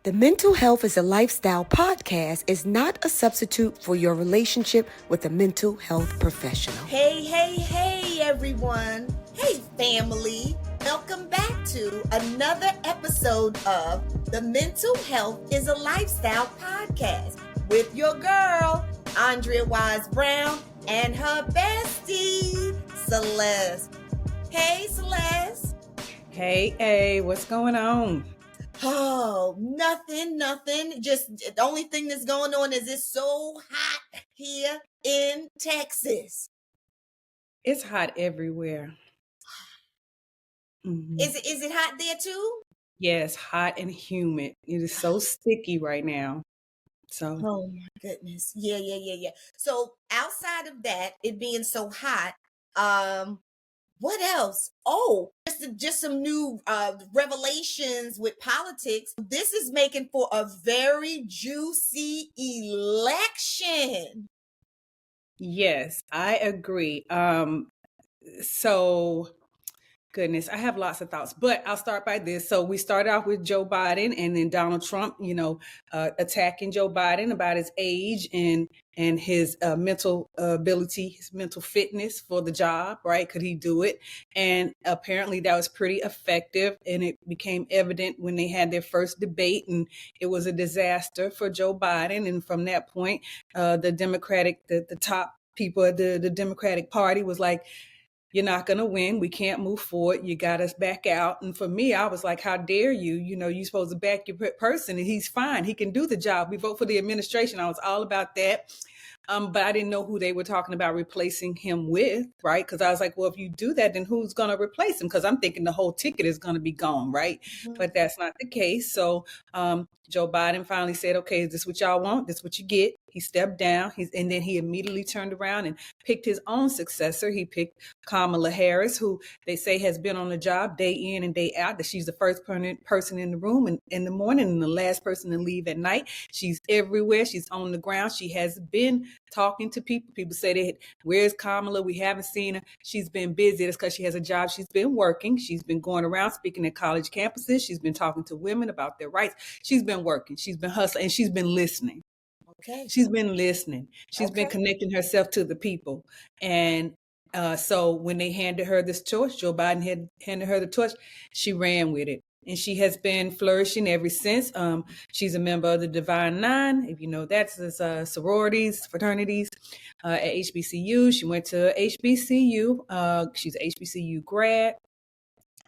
The Mental Health is a Lifestyle podcast is not a substitute for your relationship with a mental health professional. Hey, everyone. Hey, family. Welcome back to another episode of The Mental Health is a Lifestyle podcast with your girl, Andrea Wise-Brown, and her bestie, Celeste. Hey, Celeste. Hey, what's going on? Oh, nothing. Just the only thing that's going on is it's so hot here in Texas. It's hot everywhere. Mm-hmm. Is it hot there too? Yes, hot and humid. It is so sticky right now. So, oh my goodness. Yeah. So outside of that, it being so hot, what else? Oh, just some new revelations with politics. This is making for a very juicy election. yes, I agree. So goodness, I have lots of thoughts, but I'll start by this. So we started off with Joe Biden and then Donald Trump, attacking Joe Biden about his age and his mental ability, his mental fitness for the job, right? Could he do it? And apparently that was pretty effective. And it became evident when they had their first debate, and it was a disaster for Joe Biden. And from that point, the top people at the Democratic Party was like, you're not going to win. We can't move forward. You got us back out. And for me, I was like, how dare you? You're supposed to back your person, and he's fine. He can do the job. We vote for the administration. I was all about that. But I didn't know who they were talking about replacing him with, right? Because I was like, well, if you do that, then who's going to replace him? Because I'm thinking the whole ticket is going to be gone, right? Mm-hmm. But that's not the case. So Joe Biden finally said, okay, is this what y'all want? This is what you get. He stepped down, and then he immediately turned around and picked his own successor. He picked Kamala Harris, who they say has been on the job day in and day out, that she's the first person in the room in the morning and the last person to leave at night. She's everywhere. She's on the ground. She has been talking to people. People say, where's Kamala? We haven't seen her. She's been busy. That's because she has a job. She's been working. She's been going around speaking at college campuses. She's been talking to women about their rights. She's been working. She's been hustling, and she's been listening. Okay. She's been listening. She's been connecting herself to the people. And so when they handed her this torch, Joe Biden had handed her the torch, she ran with it. And she has been flourishing ever since. She's a member of the Divine Nine. If you know, that's sororities, fraternities at HBCU. She went to HBCU. She's an HBCU grad.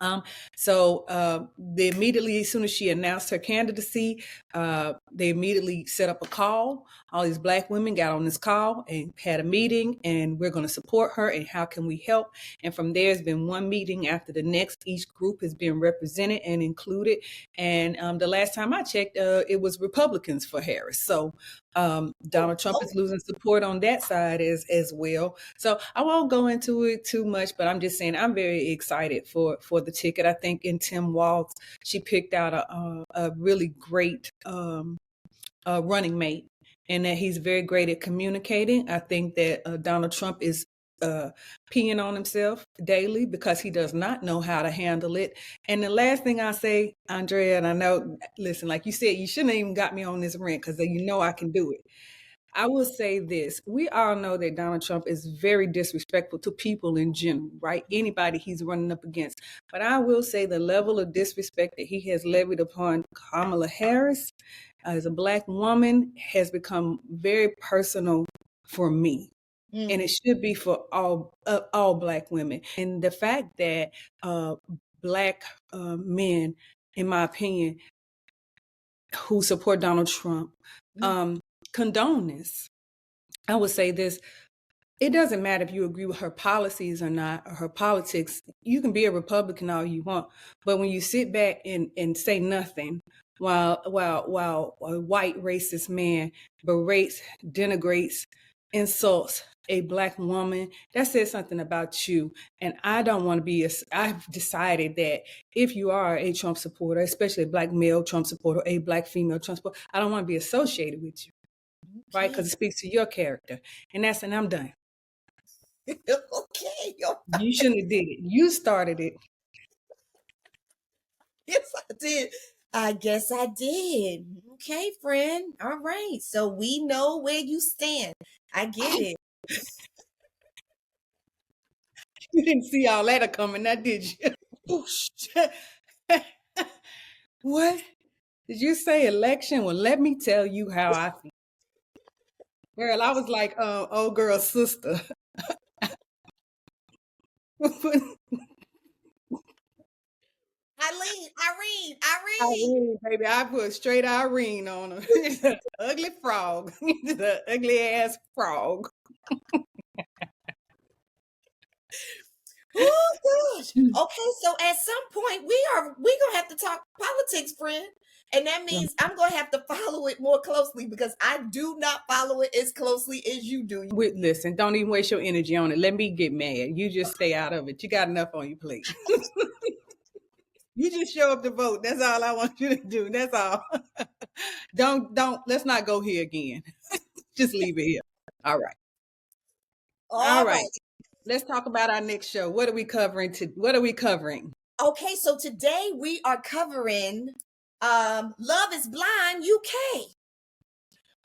They immediately, as soon as she announced her candidacy, they immediately set up a call. All these Black women got on this call and had a meeting, and we're going to support her, and how can we help? And from there, it's been one meeting after the next. Each group has been represented and included. And the last time I checked, it was Republicans for Harris. So Donald Trump is losing support on that side as well. So I won't go into it too much, but I'm just saying I'm very excited for the ticket. I think in Tim Walz, she picked out a really great running mate, and that he's very great at communicating. I think that Donald Trump is peeing on himself daily because he does not know how to handle it. And the last thing I say, Andrea, and I know, listen, like you said, you shouldn't have even got me on this rant because you know I can do it. I will say this. We all know that Donald Trump is very disrespectful to people in general, right? Anybody he's running up against. But I will say the level of disrespect that he has levied upon Kamala Harris as a Black woman has become very personal for me. And it should be for all Black women. And the fact that Black men, in my opinion, who support Donald Trump, condone this. I would say this. It doesn't matter if you agree with her policies or not, or her politics. You can be a Republican all you want. But when you sit back and say nothing while a white racist man berates, denigrates, insults a Black woman, that says something about you. And I don't want to be I've decided that if you are a Trump supporter, especially a Black male Trump supporter, a Black female Trump supporter, I don't want to be associated with you, right? Because it speaks to your character. And I'm done. Okay. You shouldn't have did it. You started it. Yes, I did. I guess I did. Okay, friend. All right. So we know where you stand. I get it. You didn't see all that coming, now did you? What? Did you say election? Well, let me tell you how I feel. Girl, I was like, old girl's sister. Irene, baby, I put straight Irene on her. Ugly frog. The ugly ass frog. Oh gosh. Okay, so at some point we gonna have to talk politics, friend. And that means I'm gonna have to follow it more closely because I do not follow it as closely as you do. Listen, don't even waste your energy on it. Let me get mad. You just stay out of it. You got enough on your plate. You just show up to vote. That's all I want you to do. That's all. Let's not go here again. Just leave it here. All right. All right. Let's talk about our next show. What are we covering? Okay, so today we are covering Love is Blind UK.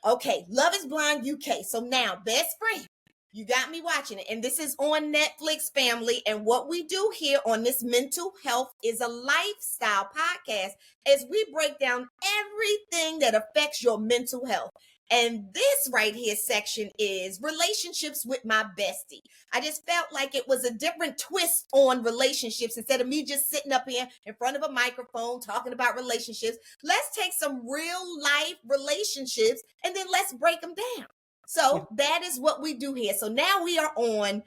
Okay, Love is Blind UK. So now, best friend, you got me watching it. And this is on Netflix, family. And what we do here on this mental health is a lifestyle podcast as we break down everything that affects your mental health. And this right here section is relationships with my bestie. I just felt like it was a different twist on relationships. Instead of me just sitting up here in front of a microphone talking about relationships, let's take some real life relationships and then let's break them down. So that is what we do here. So now we are on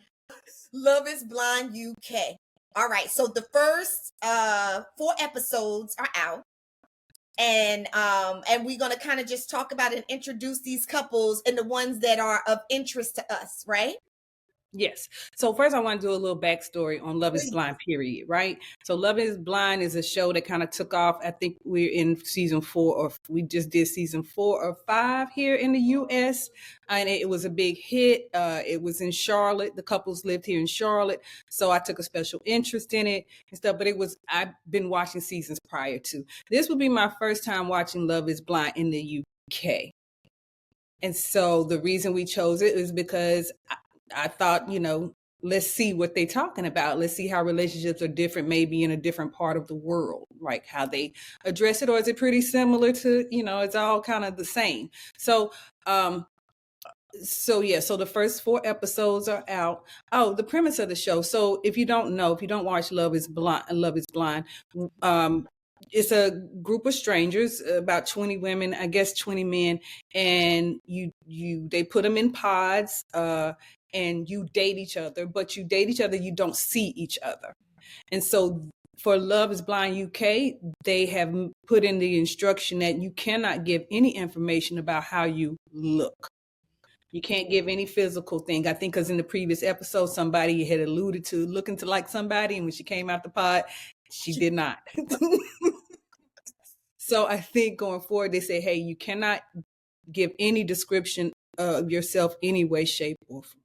Love is Blind UK. All right. So the first 4 episodes are out. And we're going to kind of just talk about and introduce these couples and the ones that are of interest to us, right? Yes. So first I want to do a little backstory on Love is Blind, period, right? So Love is Blind is a show that kind of took off. I think we're in season 4, or we just did season 4 or 5 here in the US. And it was a big hit. It was in Charlotte. The couples lived here in Charlotte. So I took a special interest in it and stuff. But I've been watching seasons prior to. This would be my first time watching Love is Blind in the UK. And so the reason we chose it is because I thought, let's see what they're talking about. Let's see how relationships are different, maybe in a different part of the world, like how they address it, or is it pretty similar to, it's all kind of the same. So, so the first 4 episodes are out. Oh, the premise of the show. So if you don't watch Love is Blind, it's a group of strangers, about 20 women, I guess 20 men, and they put them in pods, and you date each other, but you date each other, you don't see each other. And so for Love is Blind UK, they have put in the instruction that you cannot give any information about how you look. You can't give any physical thing. I think because in the previous episode, somebody had alluded to looking to like somebody, and when she came out the pod, she did not. So I think going forward, they say, hey, you cannot give any description of yourself any way, shape, or form.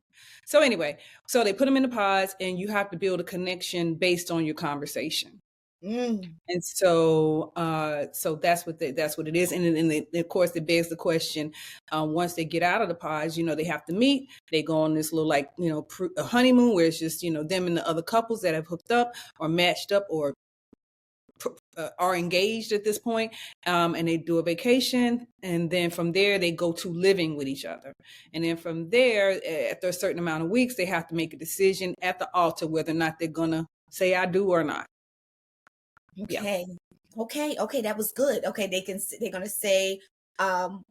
So anyway, so they put them in the pods, and you have to build a connection based on your conversation. And so that's what it is. And of course, it begs the question, once they get out of the pods, they have to meet. They go on this little, a honeymoon where it's just, them and the other couples that have hooked up or matched up or are engaged at this point, and they do a vacation, and then from there they go to living with each other, and then from there, after a certain amount of weeks, they have to make a decision at the altar whether or not they're gonna say I do or not. Okay. Okay, that was good. Okay, they're gonna say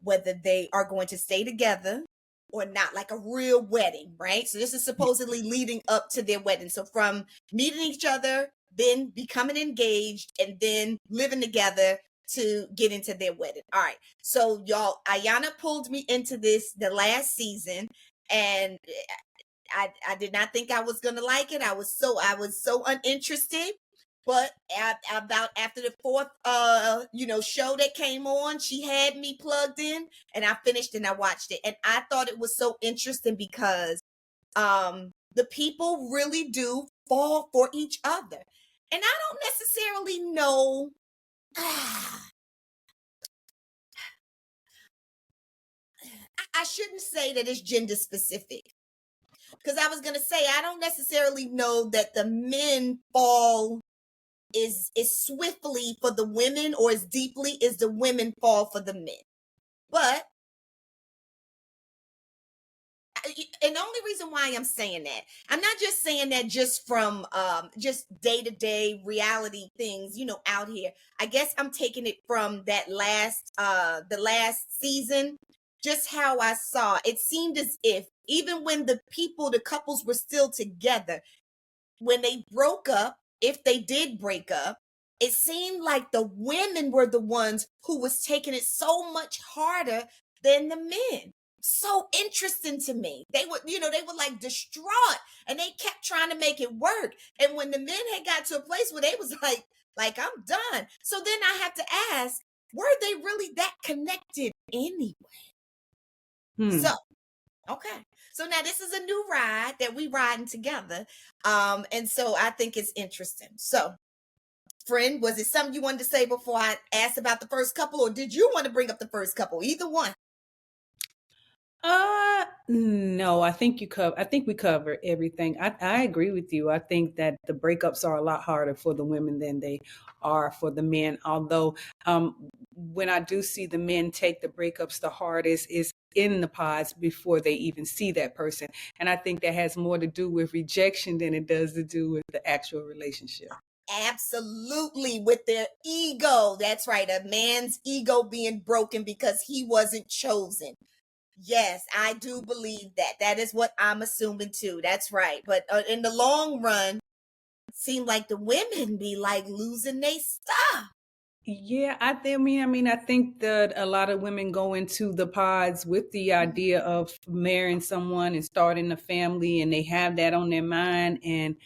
whether they are going to stay together or not, like a real wedding, right? So this is supposedly leading up to their wedding. So from meeting each other, then becoming engaged, and then living together to get into their wedding. All right. So y'all, Ayana pulled me into this the last season, and I did not think I was gonna like it. I was so uninterested. But about after the 4th show that came on, she had me plugged in, and I finished and I watched it, and I thought it was so interesting because the people really do fall for each other. And I don't necessarily know I shouldn't say that it's gender specific. Because I was going to say, I don't necessarily know that the men fall is swiftly for the women or as deeply as the women fall for the men. But and the only reason why I'm saying that, I'm not just saying that just from just day-to-day reality things, you know, out here. I guess I'm taking it from that the last season, just how I saw it seemed as if even when the couples were still together, when they broke up, if they did break up, it seemed like the women were the ones who was taking it so much harder than the men. So interesting to me. They were, you know, they were like distraught and they kept trying to make it work. And when the men had got to a place where they was like, I'm done. So then I have to ask, were they really that connected anyway? So, okay. So now this is a new ride that we riding together. And so I think it's interesting. So, friend, was it something you wanted to say before I asked about the first couple, or did you want to bring up the first couple? Either one. No, I think we covered everything. I agree with you. I think that the breakups are a lot harder for the women than they are for the men. Although, when I do see the men take the breakups the hardest is in the pods before they even see that person. And I think that has more to do with rejection than it does to do with the actual relationship. Absolutely, with their ego. That's right. A man's ego being broken because he wasn't chosen. Yes, I do believe that. That is what I'm assuming too. That's right. But in the long run, it seemed like the women be like losing their stuff. Yeah, I think that a lot of women go into the pods with the idea of marrying someone and starting a family, and they have that on their mind, and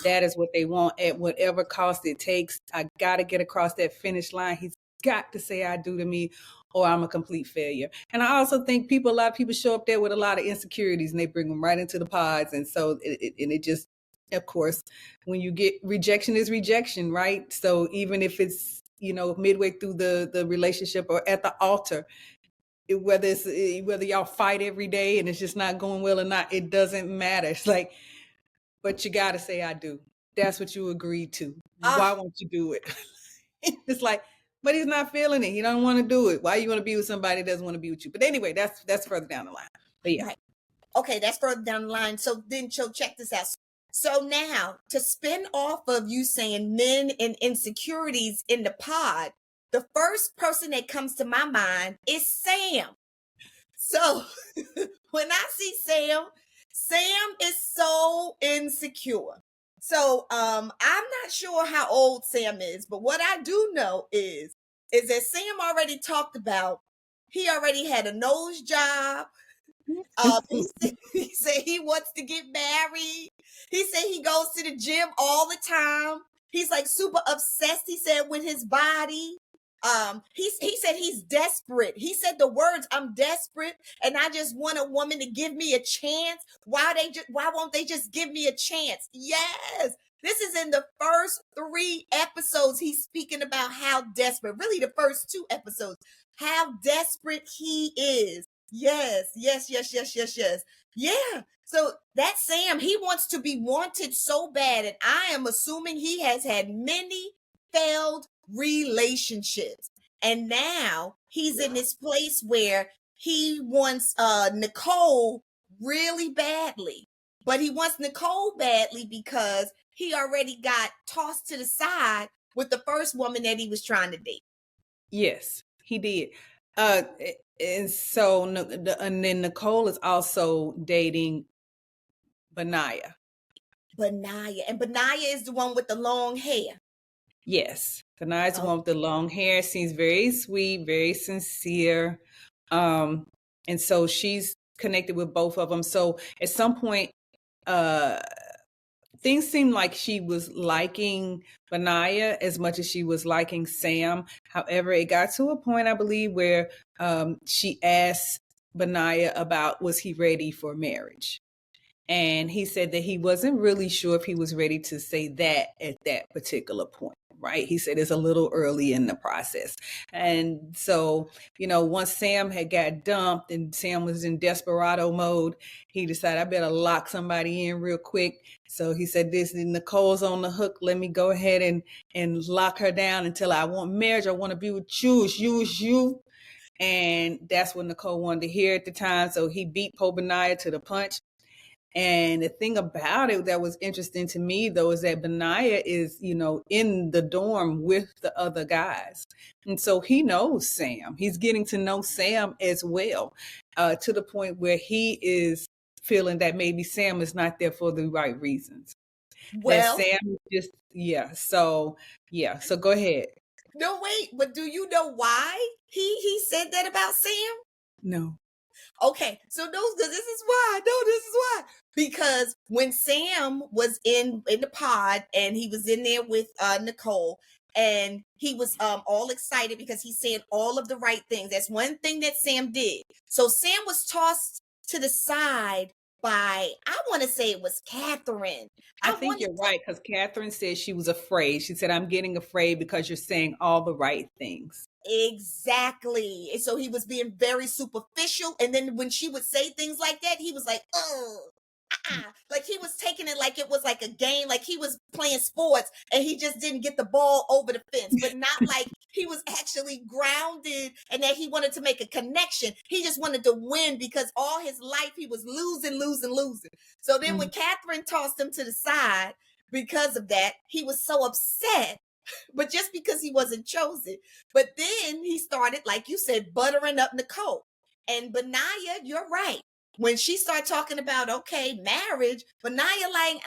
that is what they want at whatever cost it takes. I got to get across that finish line. He's got to say I do to me, or I'm a complete failure. And I also think a lot of people show up there with a lot of insecurities, and they bring them right into the pods, and so it just, of course, when you get rejection is rejection, right? So even if it's, you know, midway through the relationship or at the altar, whether y'all fight every day and it's just not going well or not, it doesn't matter. It's like, but you got to say I do. That's what you agreed to. Why won't you do it? It's like, but he's not feeling it. He don't want to do it. Why you want to be with somebody that doesn't want to be with you? But anyway, that's further down the line. But yeah. Right. Okay, that's further down the line. So then, check this out. So now, to spin off of you saying men and insecurities in the pod, the first person that comes to my mind is Sam. So when I see Sam is so insecure. So I'm not sure how old Sam is, but what I do know is that Sam already talked about, he already had a nose job. He said he wants to get married. He said he goes to the gym all the time. He's like super obsessed, he said, with his body. He said he's desperate. He said the words, I'm desperate and I just want a woman to give me a chance. Why won't they just give me a chance? Yes. This is in the first 3 episodes. He's speaking about how desperate, really the first 2 episodes, how desperate he is. Yes. Yeah. So that Sam, he wants to be wanted so bad. And I am assuming he has had many failed relationships. And now he's in this place where he wants Nicole really badly. But he wants Nicole badly because he already got tossed to the side with the first woman that he was trying to date. Yes, he did. And so, and then Nicole is also dating Benaya. And Benaya is the one with the long hair. Yes, Benaya's the one with the long hair. Seems very sweet, very sincere. And so she's connected with both of them. So at some point, things seemed like she was liking Benaya as much as she was liking Sam. However, it got to a point, I believe, where she asked Benaya about, was he ready for marriage? And he said that he wasn't really sure if he was ready to say that at that particular point, right? He said it's a little early in the process. And so, once Sam had got dumped and Sam was in desperado mode, he decided, I better lock somebody in real quick. So he said, this Nicole's on the hook. Let me go ahead and lock her down until I want marriage. I want to be with you. It's you, it's you. And that's what Nicole wanted to hear at the time. So he beat Benaiah to the punch. And the thing about it that was interesting to me, though, is that Benaiah is, in the dorm with the other guys. And so he knows Sam. He's getting to know Sam as well, to the point where he is feeling that maybe Sam is not there for the right reasons. Well, that Sam just, So go ahead. no, wait, but do you know why he said that about Sam? No. Okay, so this is why. No, this is why. Because when Sam was in the pod and he was in there with Nicole, and he was all excited because he said all of the right things. That's one thing that Sam did. So Sam was tossed to the side by, I want to say it was Catherine. I think you're right, because Catherine said she was afraid. She said, I'm getting afraid because you're saying all the right things. Exactly. And so he was being very superficial. And then when she would say things like that, he was like, oh, like he was taking it like it was like a game, like he was playing sports and he just didn't get the ball over the fence, but not like he was actually grounded and that he wanted to make a connection. He just wanted to win because all his life he was losing. So then when Catherine tossed him to the side because of that, he was so upset. But just because he wasn't chosen. But then he started, like you said, buttering up Nicole. And Benaiah, you're right. When she started talking about, okay, marriage, Benaiah like,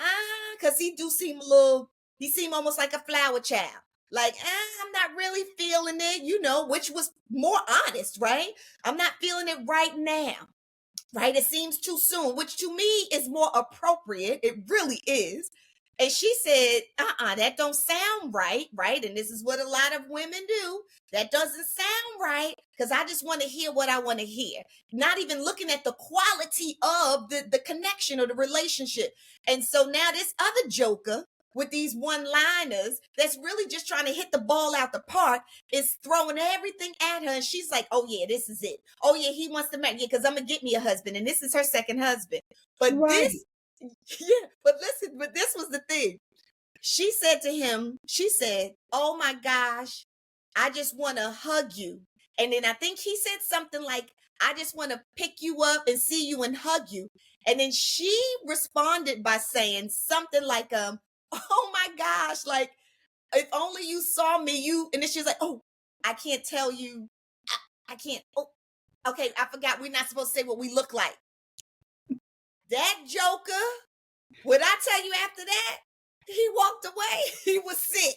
because he seem almost like a flower child. Like, I'm not really feeling it, which was more honest, right? I'm not feeling it right now. Right? It seems too soon, which to me is more appropriate. It really is. And she said, that don't sound right, right? And this is what a lot of women do. That doesn't sound right because I just want to hear what I want to hear. Not even looking at the quality of the connection or the relationship. And so now this other joker with these one-liners that's really just trying to hit the ball out the park is throwing everything at her. And she's like, oh, yeah, this is it. Oh, yeah, he wants to marry. Yeah, because I'm going to get me a husband. And this is her second husband. But right. But listen, but this was the thing. She said to him, oh, my gosh, I just want to hug you. And then I think he said something like, I just want to pick you up and see you and hug you. And then she responded by saying something like, oh my gosh, like, if only you saw me, and then she was like, oh, I can't tell you. I can't. Oh, okay. I forgot. We're not supposed to say what we look like. That joker, what I tell you after that, he walked away. He was sick.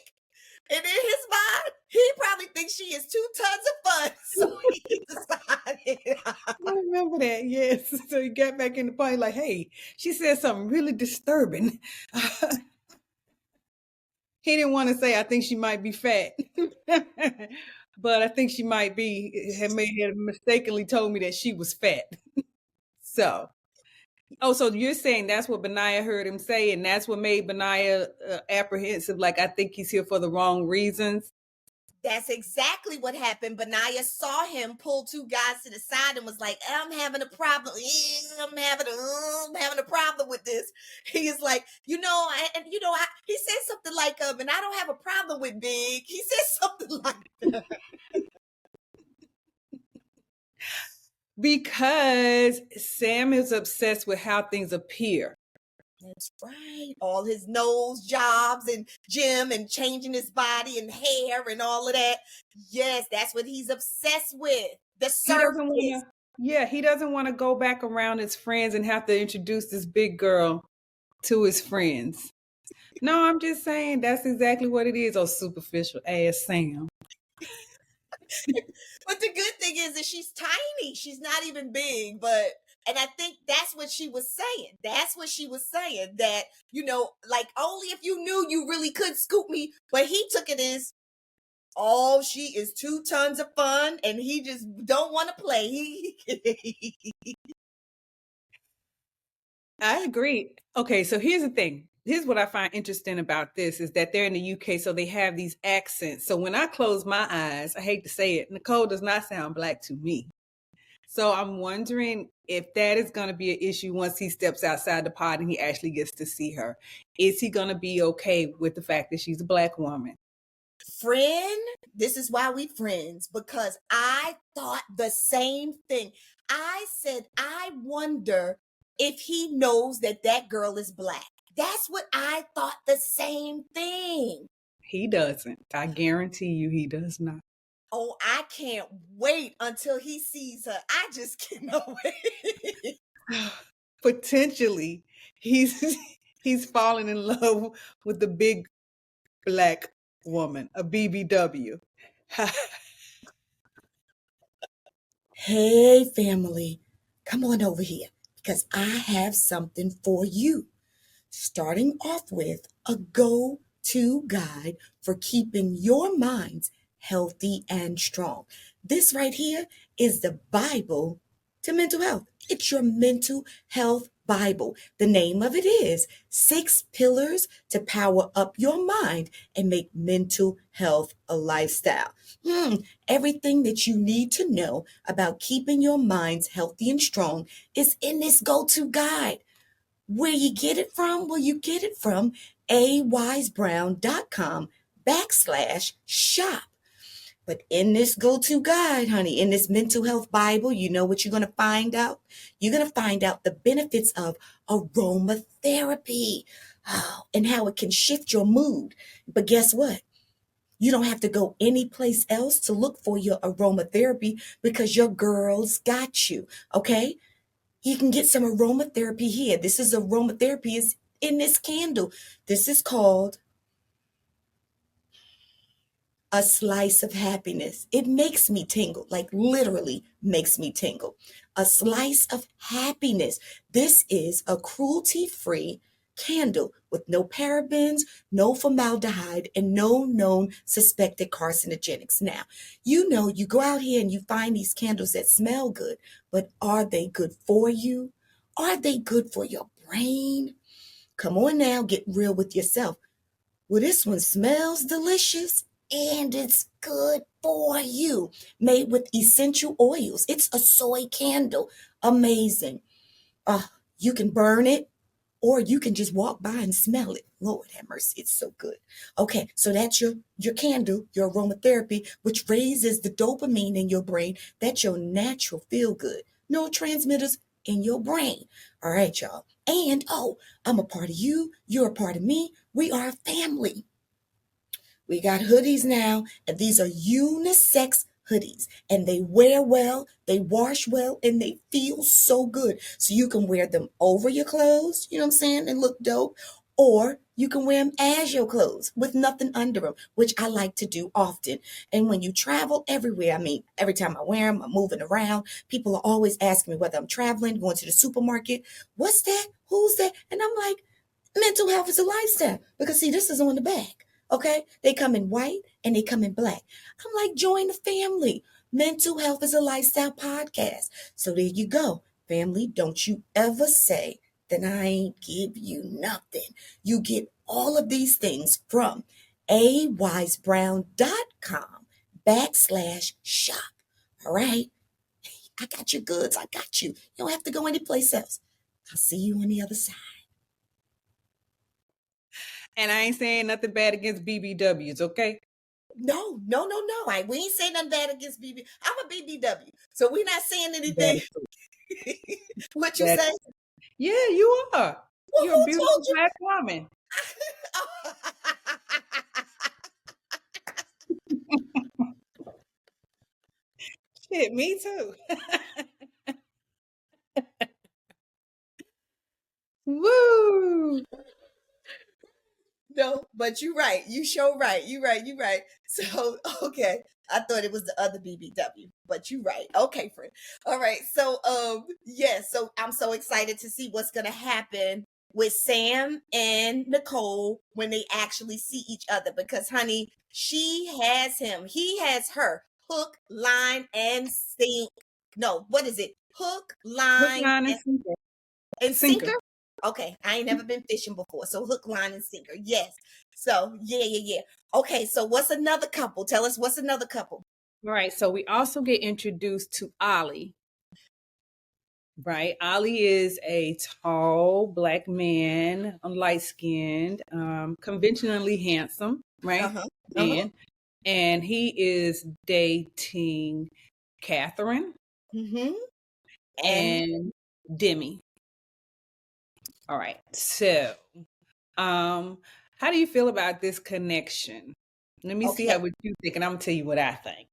And in his mind, he probably thinks she is 2 tons of fun. So he decided. I remember that, yes. So he got back in the party like, hey, she said something really disturbing. He didn't want to say, I think she might be fat. But I think she might be, had mistakenly told me that she was fat. So you're saying that's what Benaiah heard him say, and that's what made Benaiah apprehensive, like, I think he's here for the wrong reasons? That's exactly what happened. Benaiah saw him pull 2 guys to the side and was like, I'm having a problem. I'm having a problem with this. He is like, he said something like, and I don't have a problem with big. He said something like that. Because Sam is obsessed with how things appear. That's right. All his nose jobs and gym and changing his body and hair and all of that. Yes, that's what he's obsessed with. The surface. He doesn't want to go back around his friends and have to introduce this big girl to his friends. No, I'm just saying that's exactly what it is. Oh, superficial ass Sam. But the good thing is that she's tiny. She's not even big, and I think that's what she was saying. That's what she was saying, that, like, only if you knew you really could scoop me. But he took it as, oh, she is 2 tons of fun and he just don't want to play. I agree. Okay, so here's the thing. Here's what I find interesting about this is that they're in the UK, so they have these accents. So when I close my eyes, I hate to say it, Nicole does not sound black to me. So I'm wondering if that is going to be an issue once he steps outside the pod and he actually gets to see her. Is he going to be okay with the fact that she's a black woman? Friend, this is why we friends, because I thought the same thing. I said, I wonder if he knows that that girl is black. That's what I thought, the same thing. He doesn't. I guarantee you he does not. Oh, I can't wait until he sees her. I just cannot wait. Potentially, he's falling in love with the big black woman, a BBW. Hey, family, come on over here because I have something for you. Starting off with a go-to guide for keeping your minds healthy and strong. This right here is the Bible to mental health. It's your mental health Bible. The name of it is 6 Pillars to Power Up Your Mind and Make Mental Health a Lifestyle. Everything that you need to know about keeping your minds healthy and strong is in this go-to guide. Where you get it from? Well, you get it from awisebrown.com/shop. But in this go-to guide, honey, in this mental health Bible, you know what you're going to find out? You're going to find out the benefits of aromatherapy, and how it can shift your mood. But guess what? You don't have to go anyplace else to look for your aromatherapy because your girls got you, okay? You can get some aromatherapy here. This is aromatherapy is in this candle. This is called a slice of happiness. It makes me tingle, like literally makes me tingle. A slice of happiness. This is a cruelty-free candle with no parabens, no formaldehyde, and no known suspected carcinogenics. Now, you know, you go out here and you find these candles that smell good, but are they good for you? Are they good for your brain? Come on now, get real with yourself. Well, this one smells delicious and it's good for you. Made with essential oils. It's a soy candle. Amazing. You can burn it or you can just walk by and smell it. Lord have mercy, it's so good. Okay, so that's your candle, your aromatherapy, which raises the dopamine in your brain. That's your natural feel good. Neurotransmitters in your brain. All right, y'all. And I'm a part of you. You're a part of me. We are a family. We got hoodies now, and these are unisex hoodies, and they wear well, they wash well, and they feel so good. So you can wear them over your clothes, you know what I'm saying, and look dope, or you can wear them as your clothes with nothing under them, which I like to do often. And when you travel everywhere, I mean, every time I wear them, I'm moving around. People are always asking me whether I'm traveling, going to the supermarket. What's that? Who's that? And I'm like, mental health is a lifestyle. Because see, this is on the back. Okay, they come in white and they come in black. I'm like, join the family. Mental Health is a Lifestyle podcast. So there you go, family. Don't you ever say that I ain't give you nothing. You get all of these things from awisebrown.com/shop. All right, I got your goods. I got you. You don't have to go anyplace else. I'll see you on the other side. And I ain't saying nothing bad against BBWs, okay? No. We ain't saying nothing bad against BB. I'm a BBW, so we're not saying anything. What you say? Yeah, you are. Well, You're a who beautiful told you? black woman. Shit, me too. Woo! No, but you're right. You sure right. You right. So, okay. I thought it was the other BBW, but you're right. Okay, friend. All right. So, yes. So I'm so excited to see what's gonna happen with Sam and Nicole when they actually see each other. Because, honey, she has him. He has her. Hook, line, and sink. No, what is it? Hook, Hook, line, line, and sinker. and Sinker. sinker. Okay, I ain't never been fishing before, so hook, line, and sinker. Yes. So yeah. Okay, so what's another couple? Tell us what's another couple. Right. So we also get introduced to Ollie. Right. Ollie is a tall black man, light skinned, conventionally handsome, right? Uh-huh. Uh-huh. Man. And he is dating Catherine Mm-hmm. And and Demi. All right. So, how do you feel about this connection? Let me see okay, how what you think, and I'm gonna tell you what I think.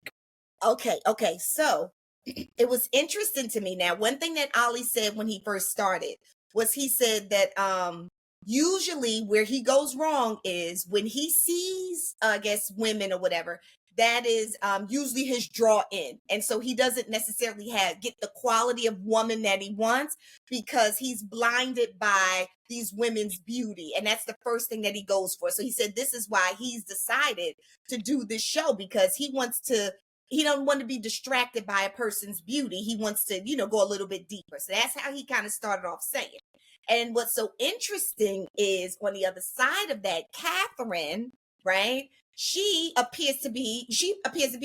okay. So it was interesting to me. Now, one thing that Ollie said when he first started was he said that usually where he goes wrong is when he sees I guess women or whatever, that is usually his draw in. And so he doesn't necessarily get the quality of woman that he wants because he's blinded by these women's beauty. And that's the first thing that he goes for. So he said this is why he's decided to do this show, because he don't want to be distracted by a person's beauty. He wants to, go a little bit deeper. So that's how he kind of started off saying. And what's so interesting is on the other side of that, Catherine, right? She appears to be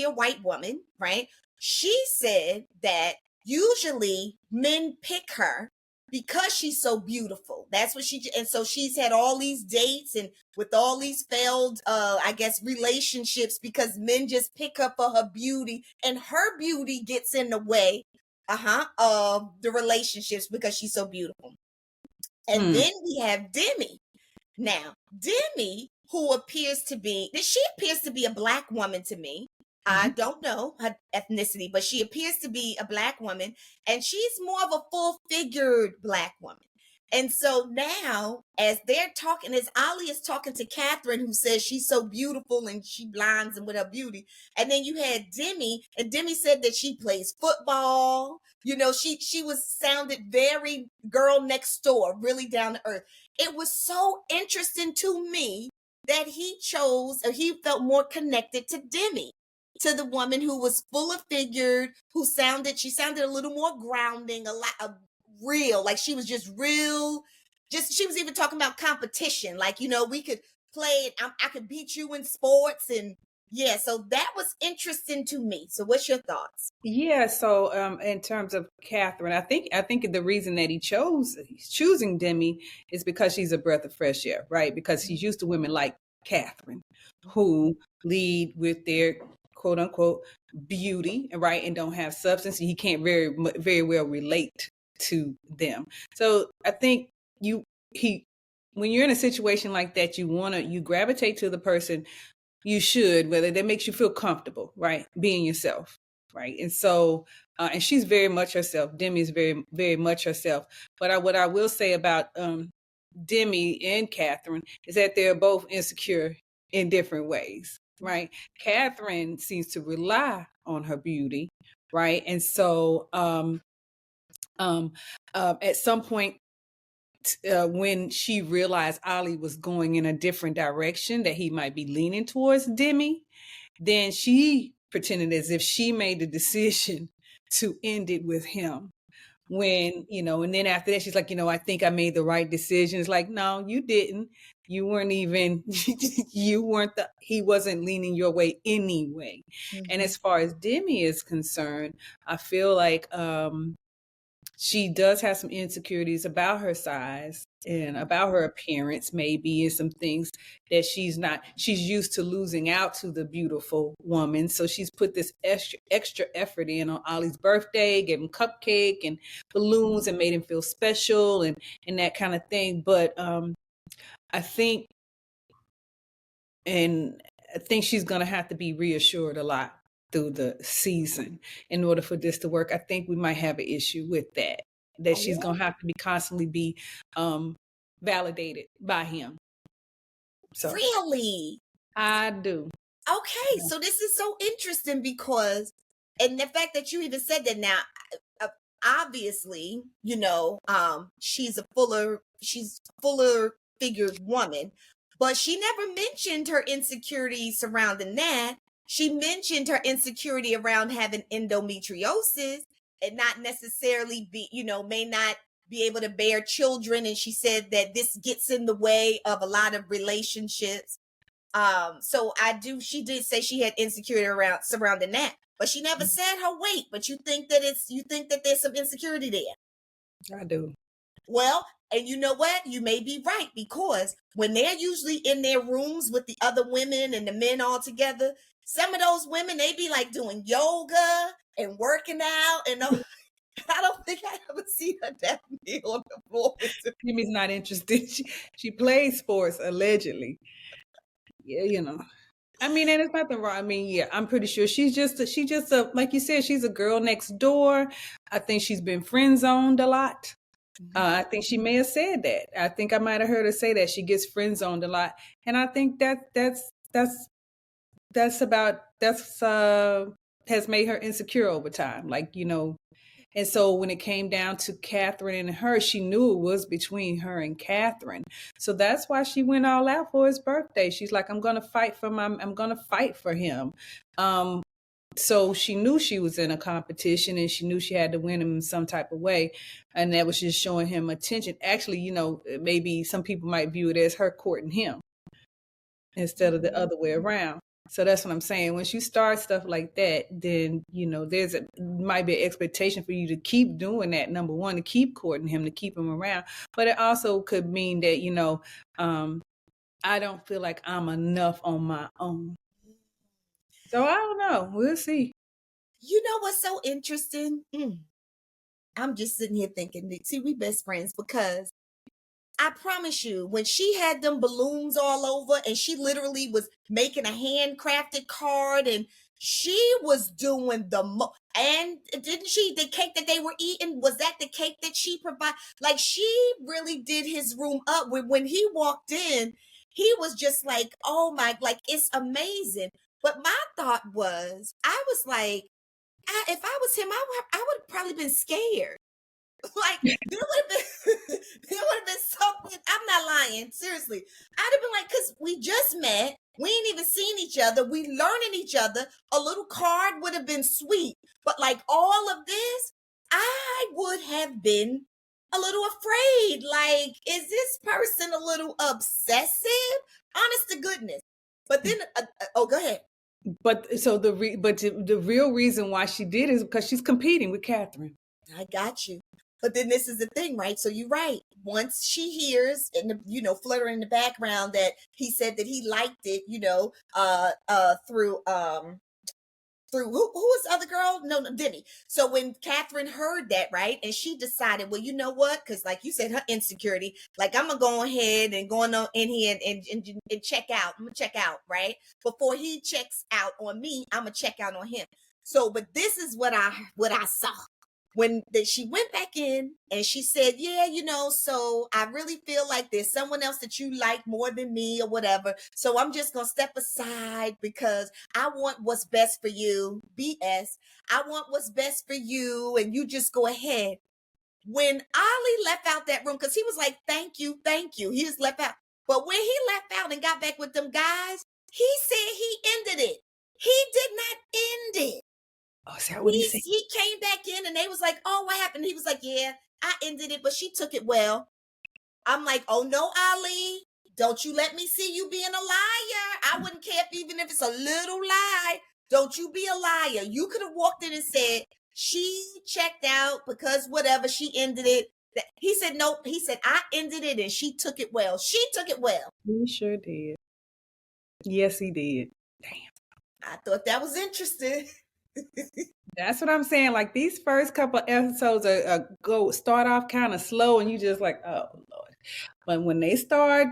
a white woman, right? She said that usually men pick her because she's so beautiful. That's what and so she's had all these dates and with all these failed I guess relationships because men just pick her for her beauty, and her beauty gets in the way of the relationships because she's so beautiful. And then we have Demi. Now, Demi, who appears to be a black woman to me. I don't know her ethnicity, but she appears to be a black woman, and she's more of a full-figured black woman. And so now, as they're talking, as Ali is talking to Catherine, who says she's so beautiful and she blinds him with her beauty, and then you had Demi, and Demi said that she plays football. She was sounded very girl next door, really down to earth. It was so interesting to me that he felt more connected to Demi, to the woman who was full of figured, she sounded a little more grounding, a lot of real, like she was just real. She was even talking about competition, like, we could play it. I could beat you in sports. And yeah, so that was interesting to me. So what's your thoughts? Yeah, so in terms of Catherine, I think the reason that he's choosing Demi is because she's a breath of fresh air, right? Because he's used to women like Catherine who lead with their quote unquote beauty, right, and don't have substance. He can't very well relate to them. So I think when you're in a situation like that, you gravitate to the person you should, whether that makes you feel comfortable, right, being yourself. Right. And so, and she's very much herself. Demi is very, very much herself. But what I will say about Demi and Catherine is that they're both insecure in different ways. Right. Catherine seems to rely on her beauty. Right. And so at some point, when she realized Ollie was going in a different direction, that he might be leaning towards Demi, then she pretended as if she made the decision to end it with him. And then after that, she's like, I think I made the right decision. It's like, no, you didn't. You weren't even, he wasn't leaning your way anyway. And as far as Demi is concerned, I feel like she does have some insecurities about her size and about her appearance, maybe, and some things that she's used to losing out to the beautiful woman. So she's put this extra effort in on Ollie's birthday, gave him cupcake and balloons and made him feel special and that kind of thing. But I think she's going to have to be reassured a lot through the season in order for this to work. I think we might have an issue with that she's going to have to constantly be validated by him. So Really? I do. Okay, so this is so interesting because, and the fact that you even said that now, obviously, she's a fuller figured woman, but she never mentioned her insecurity surrounding that. She mentioned her insecurity around having endometriosis and not necessarily may not be able to bear children, and she said that this gets in the way of a lot of relationships. So she did say she had insecurity surrounding that, but she never said her weight. But you think that there's some insecurity there? I do. Well, and you know what? You may be right, because when they're usually in their rooms with the other women and the men all together, some of those women, they be like doing yoga and working out, and I don't think I ever see her definitely on the floor. Kimmy's not interested. She plays sports allegedly. Yeah, you know. I mean, and there's nothing wrong. I mean, yeah, I'm pretty sure she's just a like you said, she's a girl next door. I think she's been friend zoned a lot. I think she may have said that. I think I might have heard her say that she gets friend zoned a lot, and I think that's has made her insecure over time. Like, you know, and so when it came down to Catherine and her, she knew it was between her and Catherine. So that's why she went all out for his birthday. She's like, I'm gonna fight for him. So she knew she was in a competition, and she knew she had to win him in some type of way. And that was just showing him attention. Actually, you know, maybe some people might view it as her courting him instead of the other way around. So that's what I'm saying. Once you start stuff like that, then, you know, might be an expectation for you to keep doing that. Number one, to keep courting him, to keep him around. But it also could mean that, you know, I don't feel like I'm enough on my own. So I don't know. We'll see. You know what's so interesting? I'm just sitting here thinking, see, we best friends, because I promise you, when she had them balloons all over, and she literally was making a handcrafted card, and she was doing and didn't she, the cake that they were eating, was that the cake that she provided? Like, she really did his room up. When he walked in, he was just like, oh my, like, it's amazing. But my thought was, I was like, if I was him, I would have probably been scared. Like, there would have been something. I'm not lying. Seriously. I'd have been like, because we just met. We ain't even seen each other. We learning each other. A little card would have been sweet. But like all of this, I would have been a little afraid. Like, is this person a little obsessive? Honest to goodness. But then, go ahead. But so the real reason why she did is because she's competing with Catherine. I got you. But then this is the thing, right? So you're right. Once she hears, fluttering in the background, that he said that he liked it, through who was the other girl? No, Demi. So when Catherine heard that, right, and she decided, well, you know what? Because like you said, her insecurity, like, I'm gonna go ahead and go in here and check out. I'm gonna check out, right? Before he checks out on me, I'm gonna check out on him. So, but this is what I saw. When she went back in and she said, yeah, so I really feel like there's someone else that you like more than me or whatever. So I'm just going to step aside because I want what's best for you. BS. I want what's best for you. And you just go ahead. When Ali left out that room, because he was like, thank you. He just left out. But when he left out and got back with them guys, he said he ended it. He did not end it. Oh, is that what he said? He came back in and they was like, oh, what happened? He was like, yeah, I ended it, but she took it well. I'm like, oh no, Ali, don't you let me see you being a liar. I wouldn't care even if it's a little lie. Don't you be a liar. You could have walked in and said, she checked out because whatever, she ended it. He said, nope. He said, I ended it and she took it well. She took it well. He sure did. Yes, he did. Damn. I thought that was interesting. That's what I'm saying. Like, these first couple episodes start off kind of slow, and you just like, oh Lord. But when they start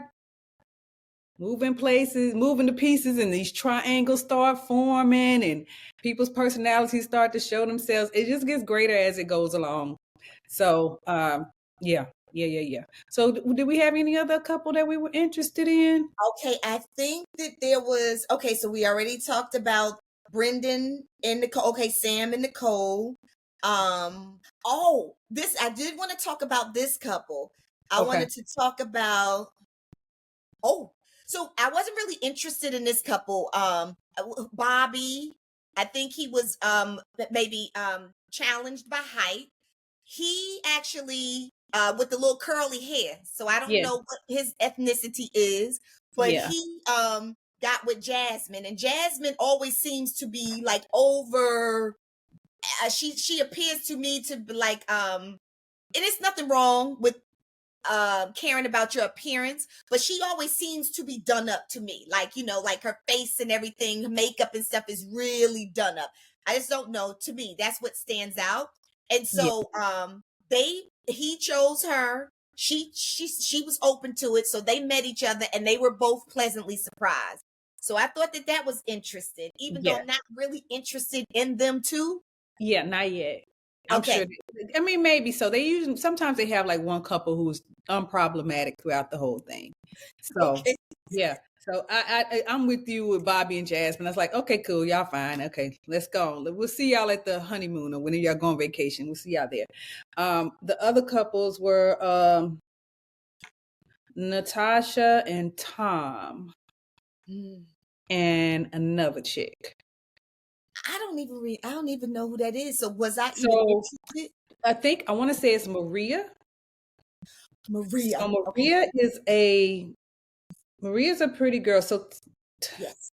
moving to pieces, and these triangles start forming, and people's personalities start to show themselves, it just gets greater as it goes along. So, yeah. So, did we have any other couple that we were interested in? Okay, I think that there was. Okay, so we already talked about Brendan and Nicole. Okay, Sam and Nicole. I did want to talk about this couple. I wanted to talk about. So I wasn't really interested in this couple. Bobby, I think he was maybe challenged by height. He actually with the little curly hair. So I don't Yeah, know what his ethnicity is, but yeah, he got with Jasmine, and Jasmine always seems to be like over. She appears to me to be like and it's nothing wrong with caring about your appearance, but she always seems to be done up to me. Like, you know, like her face and everything, her makeup and stuff is really done up. I just don't know. To me, that's what stands out. And yeah, so he chose her. She was open to it. So they met each other and they were both pleasantly surprised. So I thought that that was interesting, even though yeah, I'm not really interested in them too. yeah. Not yet. I'm sure. Okay. I mean, maybe so. They usually sometimes they have like one couple who's unproblematic throughout the whole thing. So Okay. yeah. So I'm with you with Bobby and Jasmine. I was like, okay, cool, y'all fine. Okay, let's go. We'll see y'all at the honeymoon or when y'all go on vacation. We'll see y'all there. The other couples were Natasha and Tom Mm. and another chick. I don't even know who that is. So was I even So interested? I want to say it's Maria. Maria. So Okay. Maria's a pretty girl. So Yes.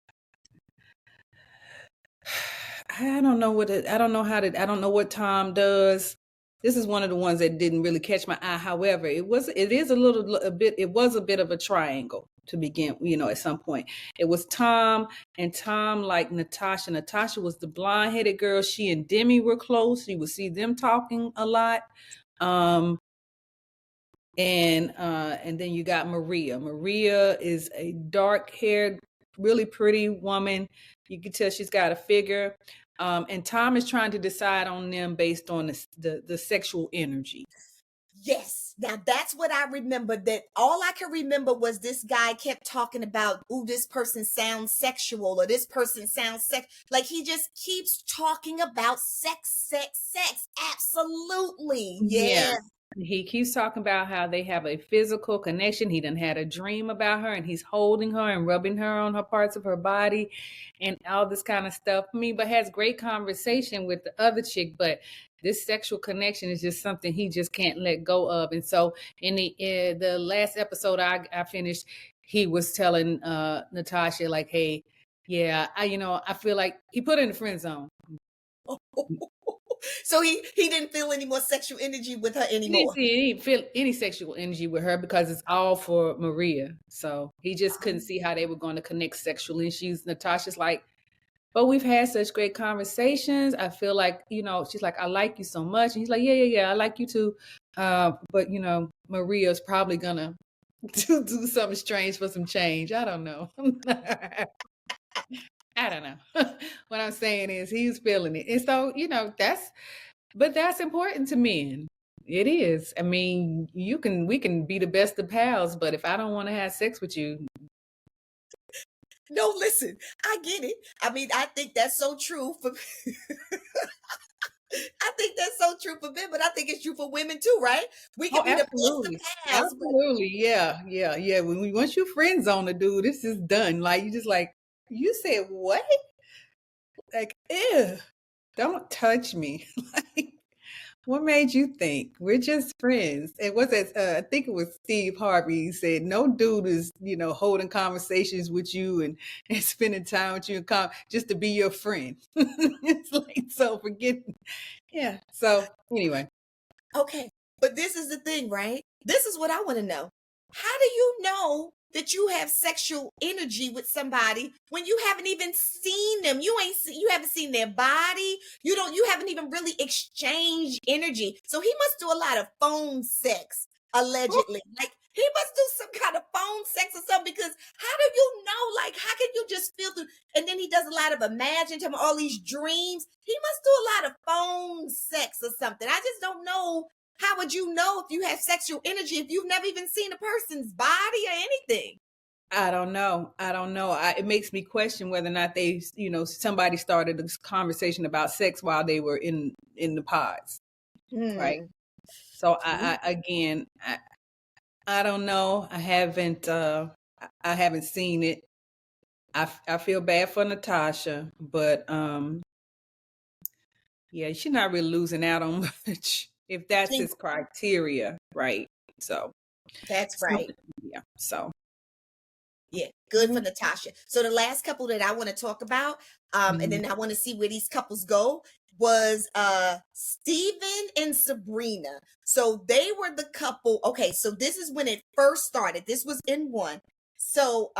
I don't know I don't know what Tom does. This is one of the ones that didn't really catch my eye. However, it was a bit of a triangle to begin, at some point. It was Tom and Tom like Natasha. Natasha was the blonde-headed girl. She and Demi were close. You would see them talking a lot. And then you got Maria. Maria is a dark-haired, really pretty woman. You can tell she's got a figure. And Tom is trying to decide on them based on the sexual energy. Yes. Now that's what I remember. That all I can remember was this guy kept talking about, "Ooh, this person sounds sexual," or "This person sounds sex." Like he just keeps talking about sex, sex, sex. Absolutely. Yeah. Yeah. He keeps talking about how they have a physical connection. He done had a dream about her and he's holding her and rubbing her on her parts of her body and all this kind of stuff. I mean, but has great conversation with the other chick, but this sexual connection is just something he just can't let go of. And so in the last episode I finished, he was telling Natasha like, hey, yeah, I feel like he put her in the friend zone. So he didn't feel any more sexual energy with her anymore. He didn't feel any sexual energy with her because it's all for Maria. So he just couldn't see how they were going to connect sexually. And Natasha's like, but we've had such great conversations. I feel like, she's like, I like you so much. And he's like, yeah, I like you too. But Maria's probably gonna do something strange for some change. I don't know. I don't know. What I'm saying is he's feeling it. And so, that's important to men. It is. I mean, we can be the best of pals, but if I don't want to have sex with you. No, listen, I get it. I mean, I think that's so true for I think that's so true for men, but I think it's true for women too, right? We Oh, can be the best of absolutely. pals, but Absolutely. Yeah. Once you friend zone a dude, this is done. Like, you just like, you said what? Like, ew, don't touch me. Like, what made you think we're just friends? It was I think it was Steve Harvey. He said, no dude is, holding conversations with you and spending time with you just to be your friend. It's like, so forget. Yeah. So anyway. okay. But this is the thing, right? This is what I want to know. How do you know that you have sexual energy with somebody when you haven't even seen them? You haven't seen their body. You haven't even really exchanged energy. So he must do a lot of phone sex, allegedly. Like he must do some kind of phone sex or something, because how do you know? Like, how can you just feel through? And then he does a lot of imagine all these dreams. He must do a lot of phone sex or something. I just don't know. How would you know if you have sexual energy if you've never even seen a person's body or anything? I don't know. It makes me question whether or not somebody started this conversation about sex while they were in the pods, right? Hmm. So I don't know. I haven't seen it. I feel bad for Natasha, but yeah, she's not really losing out on much. if that's She- his criteria, right? So That's right. yeah. So Yeah, good for mhm, Natasha. So the last couple that I want to talk about, and mhm. then I want to see where these couples go, was Steven and Sabrina. So they were the couple. Okay, so this is when it first started. This was in one. So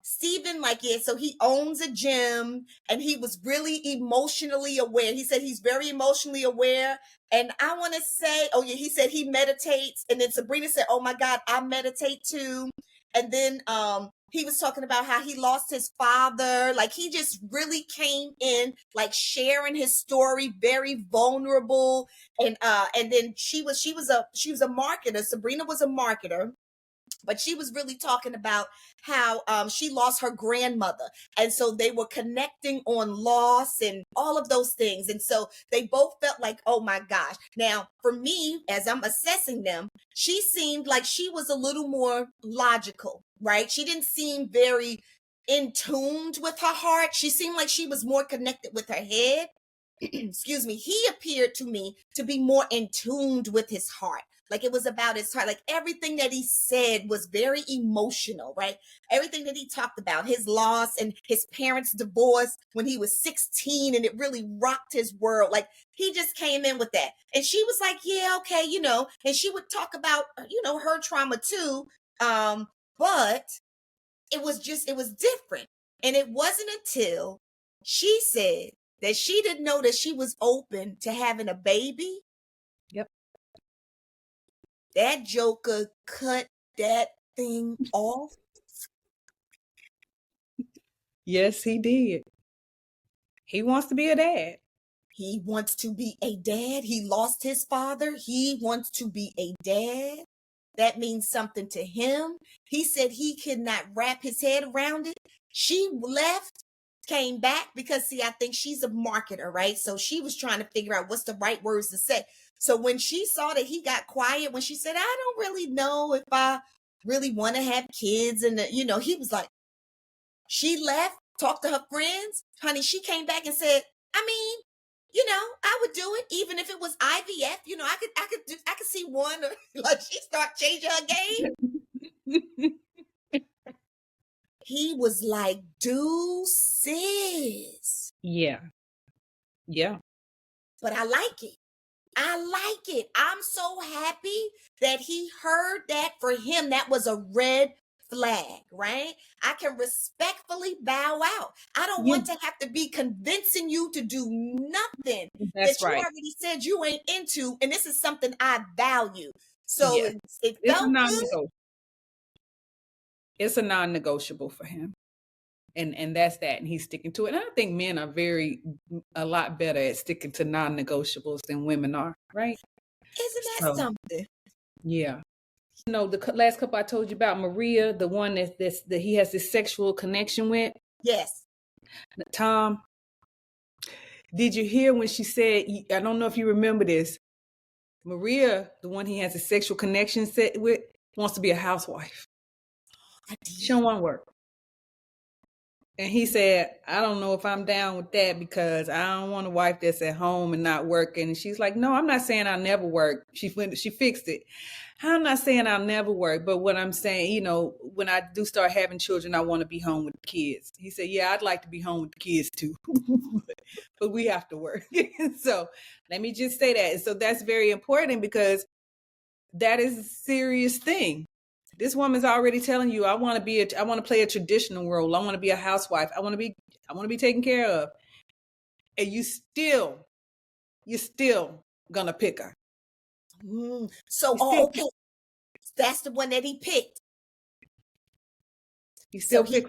Steven, like, yeah, so he owns a gym and he was really emotionally aware. He said he's very emotionally aware. And I want to say, oh yeah, he said he meditates. And then Sabrina said, oh my God, I meditate too. And then he was talking about how he lost his father. Like, he just really came in, like, sharing his story, very vulnerable. And then she was a marketer. Sabrina was a marketer, but she was really talking about how she lost her grandmother. And so they were connecting on loss and all of those things. And so they both felt like, oh my gosh. Now, for me, as I'm assessing them, she seemed like she was a little more logical, right? She didn't seem very in tuned with her heart. She seemed like she was more connected with her head. Excuse me. He appeared to me to be more in tuned with his heart. Like, it was about his heart. Like, everything that he said was very emotional, right? Everything that he talked about, his loss and his parents' divorce when he was 16, and it really rocked his world. Like, he just came in with that. And she was like, yeah, okay, and she would talk about, her trauma too. But it was different. And it wasn't until she said that she didn't know that she was open to having a baby. Yep. That joker cut that thing off. Yes, he did. He wants to be a dad. He wants to be a dad. He lost his father. He wants to be a dad. That means something to him. He said he could not wrap his head around it. She left, came back because, see, I think she's a marketer, right? So she was trying to figure out what's the right words to say. So when she saw that he got quiet, when she said, I don't really know if I really want to have kids, and he was like, she left, talked to her friends. Honey, she came back and said, I mean, I would do it even if it was IVF. I could see one. Like, she start changing her game. He was like, deuces. Yeah. Yeah. But I like it. I like it. I'm so happy that he heard that. For him, that was a red flag, right? I can respectfully bow out. I don't Yeah. want to have to be convincing you to do nothing That's that you right. already said you ain't into, and this is something I value. So Yeah. it It's a felt good. non-negotiable. It's a non-negotiable for him. And that's that. And he's sticking to it. And I think men are a lot better at sticking to non-negotiables than women are, right? Isn't that So something? yeah. The last couple I told you about, Maria, the one that he has this sexual connection with, Yes. Tom. Did you hear when she said, I don't know if you remember this, Maria, the one he has a sexual connection set with, wants to be a housewife. I did. She don't want to work. And he said, I don't know if I'm down with that because I don't want a wife that's at home and not working. And she's like, no, I'm not saying I'll never work. She fixed it. I'm not saying I'll never work, but what I'm saying, when I do start having children, I want to be home with the kids. He said, yeah, I'd like to be home with the kids too, but we have to work. So let me just say that. So that's very important because that is a serious thing. This woman's already telling you, I want to play a traditional role. I want to be a housewife. I want to be taken care of. And you're still gonna pick her. So, okay. That's the one that he picked. You still pick.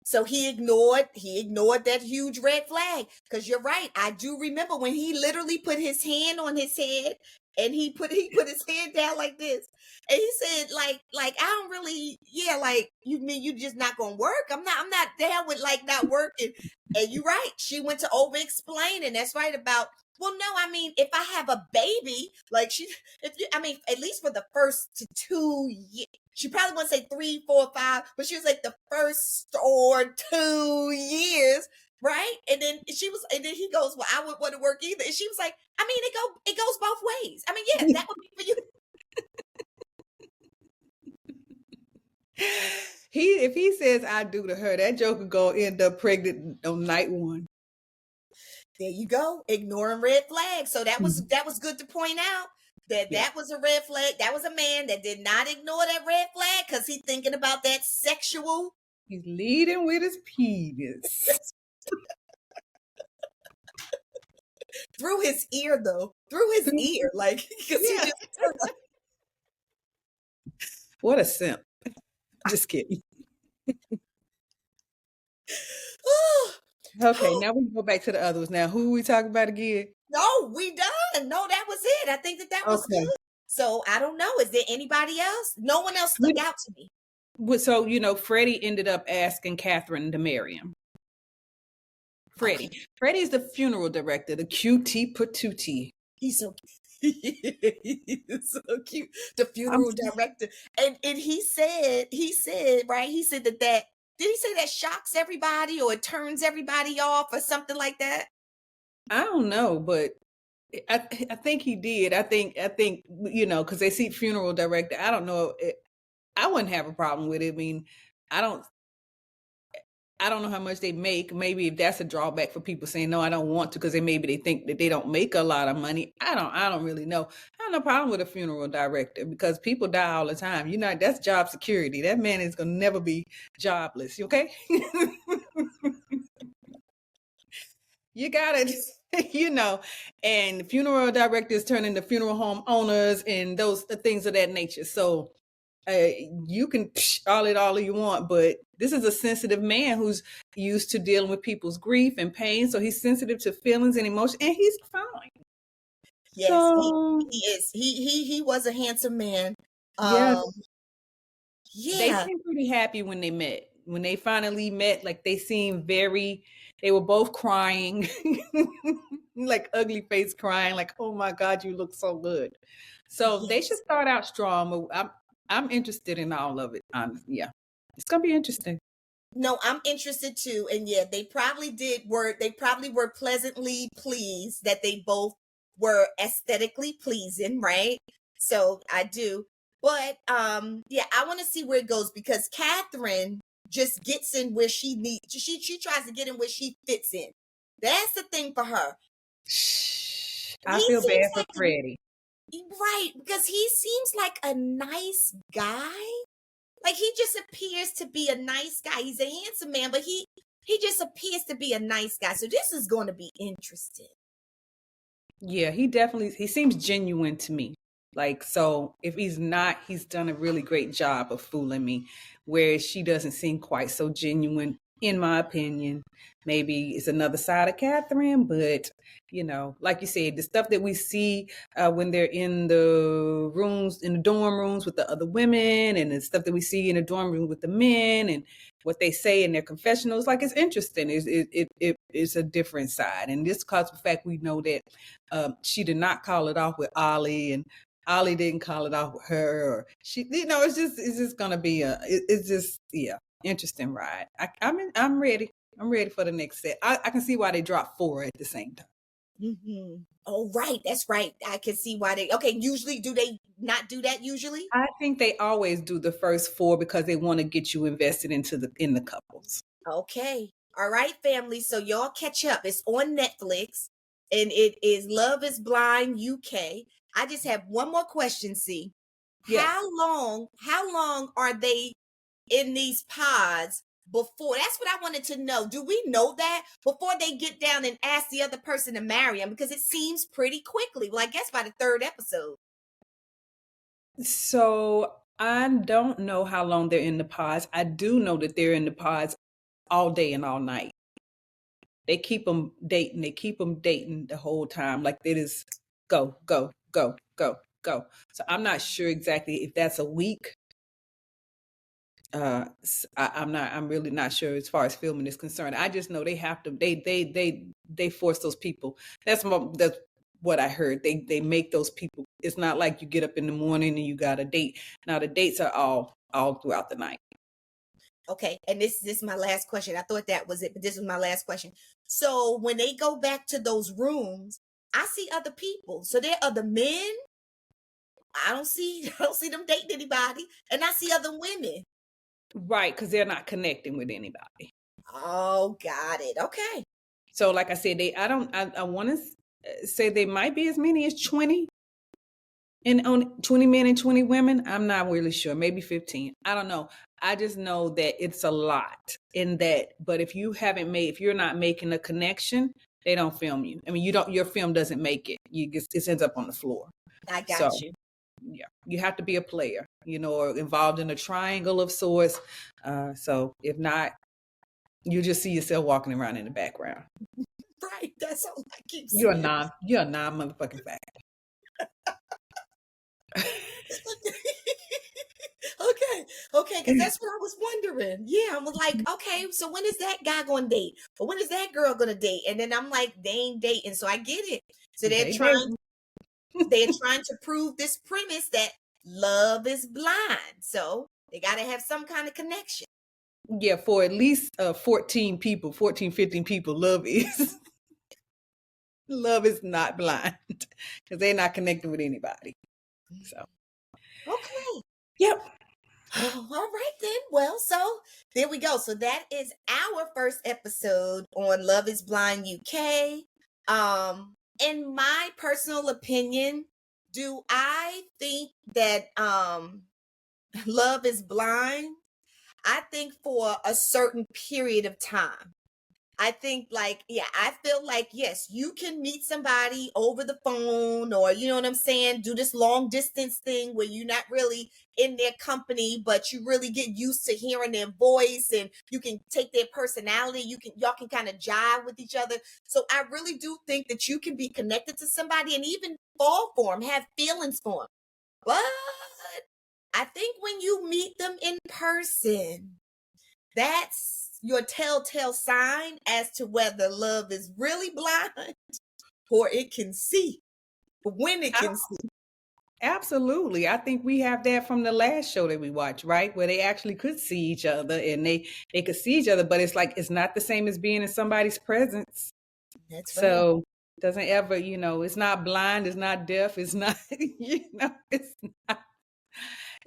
So he ignored that huge red flag. Because you're right. I do remember when he literally put his hand on his head and he put his hand down like this. And he said, like, I don't really, like, you mean you just not gonna work? I'm not down with, like, not working. And you're right. She went to over explaining. That's right about, well, no, I mean, if I have a baby, like, at least for the first 2 years, she probably wouldn't say 3, 4, 5, but she was like the first or 2 years, right? And then he goes, well, I wouldn't want to work either. And she was like, I mean, it goes both ways. I mean, yeah, that would be for you. If he says I do to her, that joker gonna end up pregnant on night one. There you go, ignoring red flags. So that was good to point out that was a red flag. That was a man that did not ignore that red flag because he's thinking about that sexual. He's leading with his penis. Through his ear, though. Through his ear. Like, because he just. What a simp. Just kidding. Okay, now we go back to the others. Now, who we talking about again? No, we done. No, that was it. I think that was good. So I don't know. Is there anybody else? No one else stuck out to me. So, Freddie ended up asking Catherine to marry him. Freddie. Okay. Freddie's the funeral director, the QT patootie. He's so cute. He's so cute. The funeral director. And he said, right? He said that did he say that shocks everybody or it turns everybody off or something like that? I don't know, but I think he did. I think because they see funeral director. I don't know. I wouldn't have a problem with it. I mean, I don't know how much they make. Maybe if that's a drawback for people saying no, I don't want to, because they think that they don't make a lot of money. I don't really know. I have no problem with a funeral director because people die all the time. That's job security. That man is gonna never be jobless. Okay. You gotta, and funeral directors turn into funeral home owners and those things of that nature. So you can all you want, but this is a sensitive man who's used to dealing with people's grief and pain. So he's sensitive to feelings and emotions, and he's fine. Yes, so, he is. He was a handsome man. Yeah. They seemed pretty happy when they met. When they finally met, like they were both crying, like ugly face crying, like, oh my God, you look so good. So they should start out strong. I'm interested in all of it. Yeah, it's gonna be interesting. No, I'm interested too. And yeah, they probably were pleasantly pleased that they both were aesthetically pleasing, right? So I do. But yeah, I want to see where it goes because Catherine just gets in where she needs. She tries to get in where she fits in. That's the thing for her. I feel bad for Freddie. Right, because he seems like a nice guy. Like he just appears to be a nice guy. He's a handsome man, but he just appears to be a nice guy. So this is going to be interesting. Yeah, he seems genuine to me. Like, so if he's not, he's done a really great job of fooling me, whereas she doesn't seem quite so genuine, in my opinion. Maybe it's another side of Catherine, but, like you said, the stuff that we see when they're in the dorm rooms with the other women, and the stuff that we see in the dorm room with the men, and what they say in their confessionals, like, it's interesting. It's a different side. And this cause the fact we know that she did not call it off with Ollie, and Ollie didn't call it off with her, or she, it's just gonna be interesting ride. I'm ready. I'm ready for the next set. I can see why they dropped 4 at the same time. Mm-hmm. Oh, right. That's right. I can see why usually do they not do that usually? I think they always do the first 4 because they want to get you invested in the couples. Okay. All right, family. So y'all catch up. It's on Netflix and it is Love is Blind UK. I just have one more question, C. Yes. How long are they in these pods before? That's what I wanted to know. Do we know that before they get down and ask the other person to marry them? Because it seems pretty quickly. Well, I guess by the 3rd episode. So I don't know how long they're in the pods. I do know that they're in the pods all day and all night. They keep them dating. They keep them dating the whole time. Like it is go, go, go, go, go. So I'm not sure exactly if that's a week. I'm really not sure as far as filming is concerned. I just know they have to, they force those people. That's what I heard. They make those people. It's not like you get up in the morning and you got a date. Now the dates are all throughout the night. Okay, and this is my last question. I thought that was it, but this was my last question. So when they go back to those rooms, I see other people. So there are other men. I don't see I don't see them dating anybody, and I see other women. Right, because they're not connecting with anybody. Oh, got it. Okay. So like I said, I want to say they might be as many as 20 and on 20 men and 20 women. I'm not really sure, maybe 15. I don't know. I just know that it's a lot in that. But if you're not making a connection, they don't film you. I mean, your film doesn't make it. It ends up on the floor. I got you. Yeah, you have to be a player, or involved in a triangle of sorts. So if not, you just see yourself walking around in the background. Right. That's all I keep saying. You're a non-motherfucking fact. Okay, because that's what I was wondering. Yeah, I was like, okay, so when is that guy going to date? Or when is that girl going to date? And then I'm like, they ain't dating, so I get it. So they're trying to prove this premise that love is blind. So they got to have some kind of connection. Yeah, for at least 14, 15 people, love is not blind because they're not connecting with anybody. So, okay. Yep. Oh, all right then. Well, so there we go. So that is our first episode on Love is Blind UK. In my personal opinion, do I think that love is blind? I think for a certain period of time. I think I feel like, yes, you can meet somebody over the phone or, you know what I'm saying? Do this long distance thing where you're not really in their company, but you really get used to hearing their voice and you can take their personality. Y'all can kind of jive with each other. So I really do think that you can be connected to somebody and even fall for them, have feelings for them. But I think when you meet them in person, that's your telltale sign as to whether love is really blind or it can see, when it can see. Absolutely. I think we have that from the last show that we watched, right? Where they actually could see each other and they could see each other, but it's not the same as being in somebody's presence. That's right. So it doesn't ever, it's not blind, it's not deaf, it's not,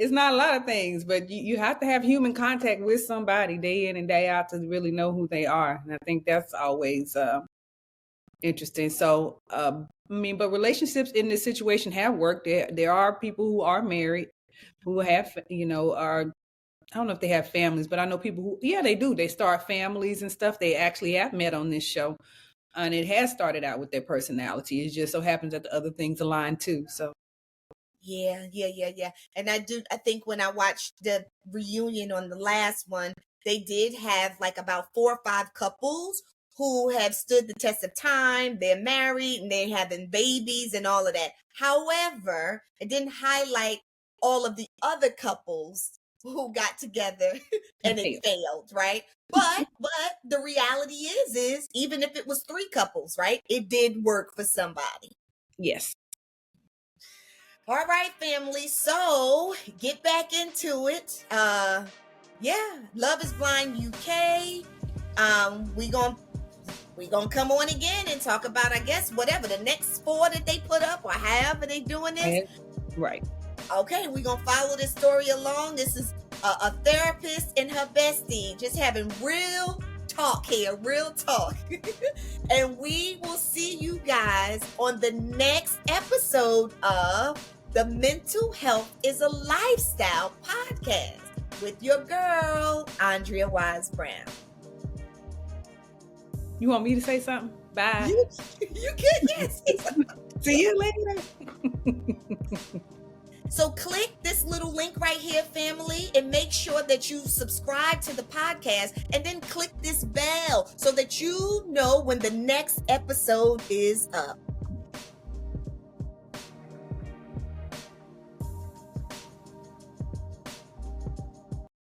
it's not a lot of things, but you have to have human contact with somebody day in and day out to really know who they are. And I think that's always interesting. So, but relationships in this situation have worked. There are people who are married, who have, I don't know if they have families, but I know people who, yeah, they do. They start families and stuff. They actually have met on this show. And it has started out with their personality. It just so happens that the other things align too. So. Yeah. And I think when I watched the reunion on the last one, they did have about 4 or 5 couples who have stood the test of time. They're married and they're having babies and all of that. However, it didn't highlight all of the other couples who got together and it failed, right? But the reality is even if it was 3 couples, right, it did work for somebody. Yes. All right, family. So get back into it. Love is Blind UK. We gonna come on again and talk about, I guess, whatever the next 4 that they put up or however they doing this. Right. Okay, we're gonna follow this story along. This is a therapist and her bestie just having real talk here, real talk. And we will see you guys on the next episode of the Mental Health is a Lifestyle podcast with your girl, Andrea Wise-Brown. You want me to say something? Bye. You can, yes. See you later. So click this little link right here, family, and make sure that you subscribe to the podcast and then click this bell so that you know when the next episode is up.